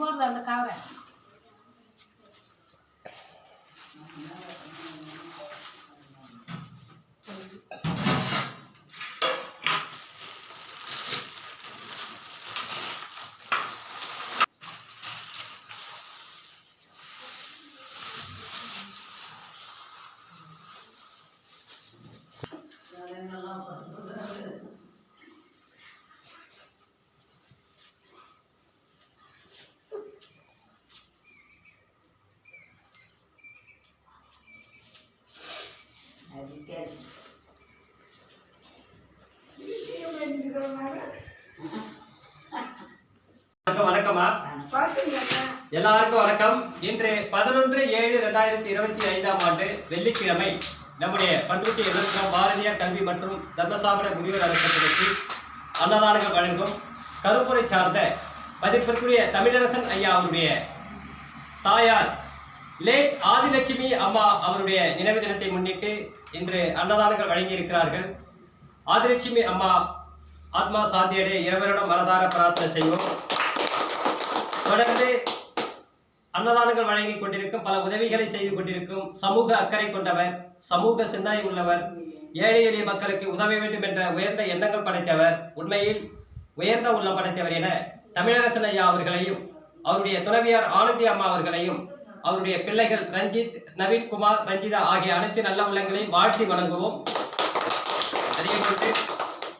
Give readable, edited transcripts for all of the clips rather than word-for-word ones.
போடுறது அந்த கவரை. வணக்கம்மா, எல்லாருக்கும் வணக்கம். இன்று 11/7/2025 வெள்ளிக்கிழமை நம்முடைய பண்ருட்டி எதிர்ப்புறம் பாரதியார் கல்வி மற்றும் தர்மசாபன முதியோர் அறக்கட்டளைக்கு அன்னதானங்கள் வழங்கும் கருப்புரை சார்ந்த மதிப்பிற்குரிய தமிழரசன் ஐயா அவருடைய தாயார் லேட் ஆதிலட்சுமி அம்மா அவருடைய நினைவு தினத்தை முன்னிட்டு இன்று அன்னதானங்கள் வழங்கியிருக்கிறார்கள். ஆதிலட்சுமி அம்மா ஆத்மா சாந்தியடைய இருவரிடம் மனதார பிரார்த்தனை செய்வோம். தொடர்ந்து அன்னதானங்கள் வழங்கி கொண்டிருக்கும், பல உதவிகளை செய்து கொண்டிருக்கும், சமூக அக்கறை கொண்டவர், சமூக சிந்தனை உள்ளவர், ஏழை எளிய மக்களுக்கு உதவ வேண்டும் என்ற உயர்ந்த எண்ணங்கள் படைத்தவர், உண்மையில் உயர்ந்த உள்ளம் படைத்தவர் என தமிழரசன் ஐயா அவர்களையும் அவருடைய துணைவியார் ஆனந்தி அம்மா அவர்களையும் அவருடைய பிள்ளைகள் ரஞ்சித், நவீன்குமார், ரஞ்சிதா ஆகிய அனைத்து நல்ல உள்ளங்களையும் வாழ்த்தி வணங்குவோம். அதேபோன்று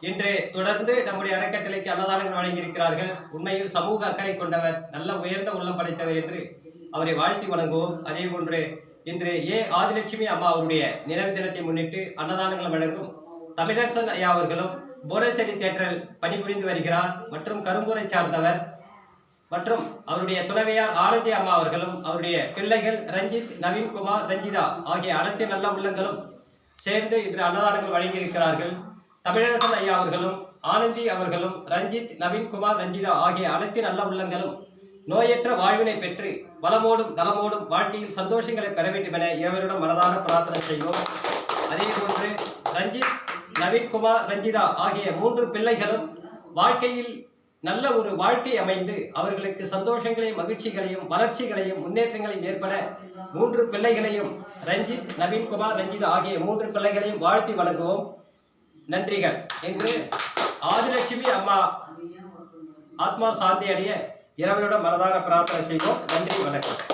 இன்று தொடர்ந்து நம்முடைய அறக்கட்டளைக்கு அன்னதானங்கள் வழங்கியிருக்கிறார்கள். உண்மையில் சமூக அக்கறை கொண்டவர், நல்ல உயர்ந்த உள்ளம் படைத்தவர் என்று அவரை வாழ்த்தி வணங்குவோம். அதே போன்று இன்று ஆதிலட்சுமி அம்மா அவருடைய நினைவு தினத்தை முன்னிட்டு அன்னதானங்கள் வழங்கும் தமிழரசன் ஐயா அவர்களும் போடேஸ்வரி தேட்டரில் பணிபுரிந்து வருகிறார் மற்றும் கரும்பூரை சார்ந்தவர் மற்றும் அவருடைய துணைவியார் ஆனந்தி அம்மா அவர்களும் அவருடைய பிள்ளைகள் ரஞ்சித், நவீன்குமார், ரஞ்சிதா ஆகிய அனைத்து நல்ல உள்ளங்களும் சேர்ந்து இன்று அன்னதானங்கள் வழங்கியிருக்கிறார்கள். தமிழரசன் ஐயா அவர்களும் ஆனந்தி அவர்களும் ரஞ்சித், நவீன்குமார், ரஞ்சிதா ஆகிய அனைத்து நல்ல உள்ளங்களும் நோயற்ற வாழ்வினை பெற்று வளமோடும் நலமோடும் வாழ்க்கையில் சந்தோஷங்களை பெற வேண்டும் என இருவரிடம் மனதார பிரார்த்தனை செய்வோம். அதே போன்று ரஞ்சித், நவீன்குமார், ரஞ்சிதா ஆகிய 3 பிள்ளைகளும் வாழ்க்கையில் நல்ல ஒரு வாழ்க்கை அமைந்து அவர்களுக்கு சந்தோஷங்களையும் மகிழ்ச்சிகளையும் வளர்ச்சிகளையும் முன்னேற்றங்களையும் ஏற்பட 3 பிள்ளைகளையும் ரஞ்சித், நவீன்குமார், ரஞ்சிதா ஆகிய 3 பிள்ளைகளையும் வாழ்த்தி வணங்குவோம். நன்றிகள் என்று ஆதிலட்சுமி அம்மா ஆத்மா சாந்தி அடைய இரவனிடம் மனதார பிரார்த்தனை செய்வோம். நன்றி, வணக்கம்.